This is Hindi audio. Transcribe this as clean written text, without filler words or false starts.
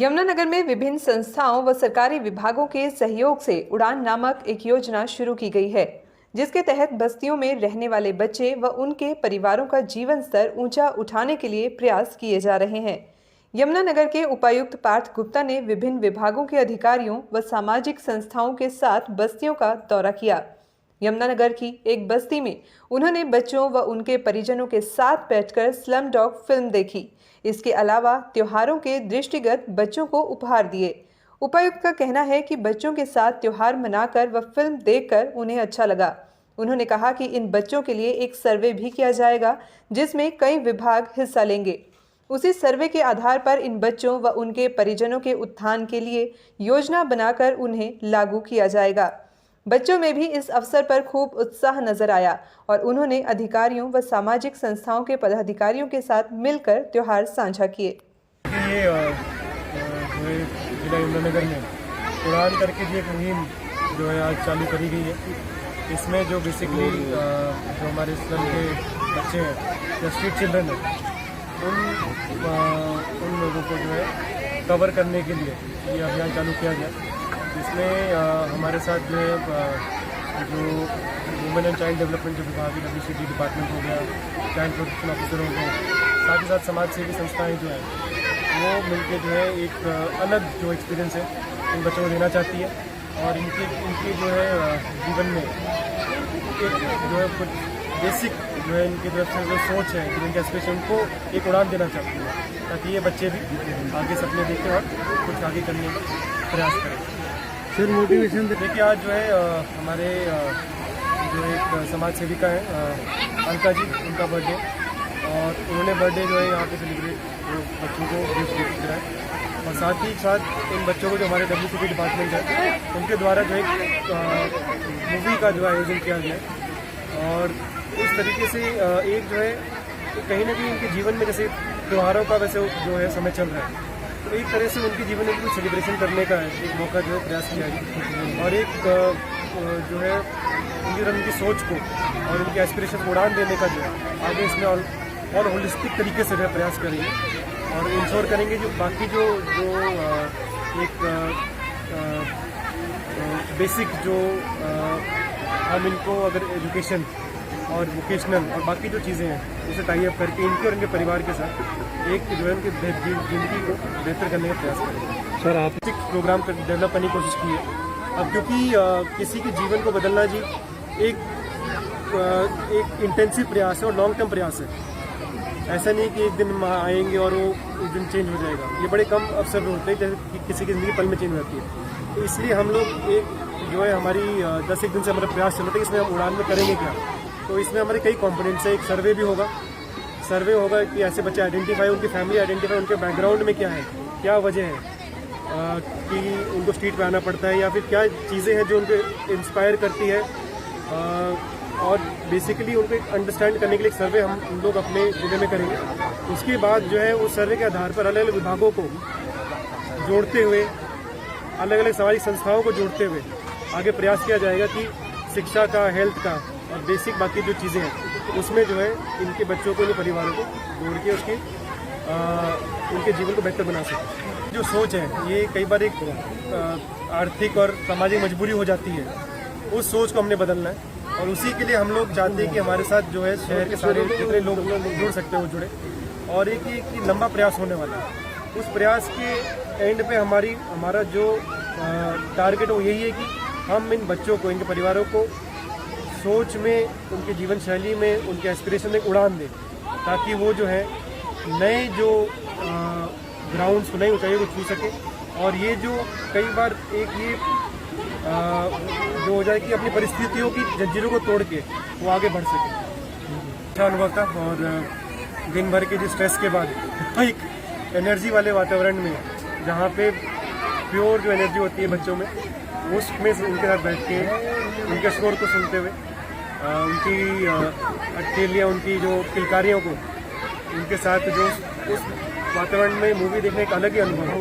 यमुनानगर में विभिन्न संस्थाओं व सरकारी विभागों के सहयोग से उड़ान नामक एक योजना शुरू की गई है, जिसके तहत बस्तियों में रहने वाले बच्चे व उनके परिवारों का जीवन स्तर ऊंचा उठाने के लिए प्रयास किए जा रहे हैं। यमुनानगर के उपायुक्त पार्थ गुप्ता ने विभिन्न विभागों के अधिकारियों व सामाजिक संस्थाओं के साथ बस्तियों का दौरा किया। यमुनानगर की एक बस्ती में उन्होंने बच्चों व उनके परिजनों के साथ बैठकर स्लम डॉग फिल्म देखी। इसके अलावा त्योहारों के दृष्टिगत बच्चों को उपहार दिए। उपायुक्त का कहना है कि बच्चों के साथ त्योहार मनाकर व फिल्म देखकर उन्हें अच्छा लगा। उन्होंने कहा कि इन बच्चों के लिए एक सर्वे भी किया जाएगा, जिसमें कई विभाग हिस्सा लेंगे। उसी सर्वे के आधार पर इन बच्चों व उनके परिजनों के उत्थान के लिए योजना बनाकर उन्हें लागू किया जाएगा। बच्चों में भी इस अवसर पर खूब उत्साह नजर आया और उन्होंने अधिकारियों व सामाजिक संस्थाओं के पदाधिकारियों के साथ मिलकर त्योहार साझा किए। ये जिला यमुनानगर में उड़ान करके जो एक मुहिम जो है आज चालू करी गई है। इसमें जो बेसिकली जो हमारे स्लम के बच्चे हैं या स्ट्रीट चिल्ड्रन हैं, उन लोगों को जो है कवर करने के लिए ये अभियान चालू किया गया। इसमें हमारे साथ जो है जो वुमेन एंड चाइल्ड डेवलपमेंट जो विभाग है, WCD डिपार्टमेंट हो गया, चाइल्ड प्रोटेक्शन ऑफिसर हो गए, साथ ही साथ समाज सेवी संस्थाएँ जो हैं वो मिलकर जो है एक अलग जो एक्सपीरियंस है इन बच्चों को देना चाहती है और इनके जो है जीवन में एक जो है कुछ बेसिक जो है इनकी तरफ से जो सोच है, जो इनके एस्पिरेशन को एक उड़ान देना चाहती है, ताकि ये बच्चे भी आगे सपने देखें और कुछ आगे करने का प्रयास करें। सर मोटिवेशन देखिए, आज जो है हमारे जो एक समाज सेविका है अलका जी, उनका बर्थडे, और उन्होंने बर्थडे जो है यहाँ पे सेलिब्रेट बच्चों को गिफ्ट कराए और साथ ही साथ इन बच्चों को जो हमारे WCD डिपार्टमेंट है उनके द्वारा जो एक मूवी का जो आयोजन किया गया और इस तरीके से एक जो है कहीं ना कहीं उनके जीवन में जैसे त्योहारों का वैसे जो है समय चल रहा है, तो एक तरह से उनके जीवन में कुछ सेलिब्रेशन करने का एक मौका जो है प्रयास किया गया और एक जो है उनकी सोच को और उनके एस्पिरेशन को उड़ान देने का जो है आगे इसमें और होलिस्टिक तरीके से जो है प्रयास करेंगे और इंश्योर करेंगे जो बाकी जो एक बेसिक जो हम इनको अगर एजुकेशन और वोकेशनल और बाकी जो चीज़ें हैं उसे टाई अप करके इनके और इनके परिवार के साथ एक जो है उनकी ज़िंदगी को बेहतर करने का प्रयास करेंगे। सर आप प्रोग्राम डेवलप करने की कोशिश की है अब, क्योंकि किसी के जीवन को बदलना जी एक इंटेंसिव प्रयास है और लॉन्ग टर्म प्रयास है। ऐसा नहीं कि एक दिन हम आएंगे और वो एक दिन चेंज हो जाएगा। ये बड़े कम अवसर होते हैं जैसे कि किसी की ज़िंदगी पल में चेंज हो जाती है। तो इसलिए हम लोग एक जो है हमारी 10 दिन से हमारा प्रयास चल रहा है, इसमें हम उड़ान में करेंगे क्या। तो इसमें हमारे कई कंपोनेंट्स हैं। एक सर्वे भी होगा, सर्वे होगा कि ऐसे बच्चे आइडेंटिफाई, उनकी फैमिली आइडेंटिफाई, उनके बैकग्राउंड में क्या है, क्या वजह है कि उनको स्ट्रीट पे आना पड़ता है या फिर क्या चीज़ें हैं जो उनको इंस्पायर करती है और बेसिकली उनको एक अंडरस्टैंड करने के लिए एक सर्वे हम लोग अपने जिले में करेंगे। उसके बाद जो है उस सर्वे के आधार पर अलग अलग विभागों को जोड़ते हुए, अलग अलग सामाजिक संस्थाओं को जोड़ते हुए आगे प्रयास किया जाएगा कि शिक्षा का, हेल्थ का और बेसिक बाकी जो चीज़ें हैं उसमें जो है इनके बच्चों को, इनके परिवारों को जोड़ के उसकी उनके जीवन को बेहतर बना सकें। जो सोच है ये कई बार एक आर्थिक और सामाजिक मजबूरी हो जाती है, उस सोच को हमने बदलना है और उसी के लिए हम लोग चाहते हैं कि हमारे साथ जो है शहर के सारे जितने लोग जुड़ सकते हैं वो जुड़े और एक लंबा प्रयास होने वाला है। उस प्रयास के एंड पे हमारा जो टारगेट है वो यही है कि हम इन बच्चों को, इनके परिवारों को सोच में, उनके जीवन शैली में, उनके एस्पिरेशन में उड़ान दें, ताकि वो जो है नए जो ग्राउंड्स, नई ऊंचाइयों को छू सके और ये जो कई बार एक ये जो हो जाए कि अपनी परिस्थितियों की जंजीरों को तोड़ के वो आगे बढ़ सके। अच्छा अनुभव था और दिन भर के जो स्ट्रेस के बाद एक एनर्जी वाले वातावरण में, जहाँ पे प्योर जो एनर्जी होती है बच्चों में, उसमें उनके साथ बैठ के उनके शोर को सुनते हुए, उनकी अकेलियाँ, उनकी जो किलकारियों को उनके साथ जो उस वातावरण में मूवी देखने का अलग ही अनुभव है।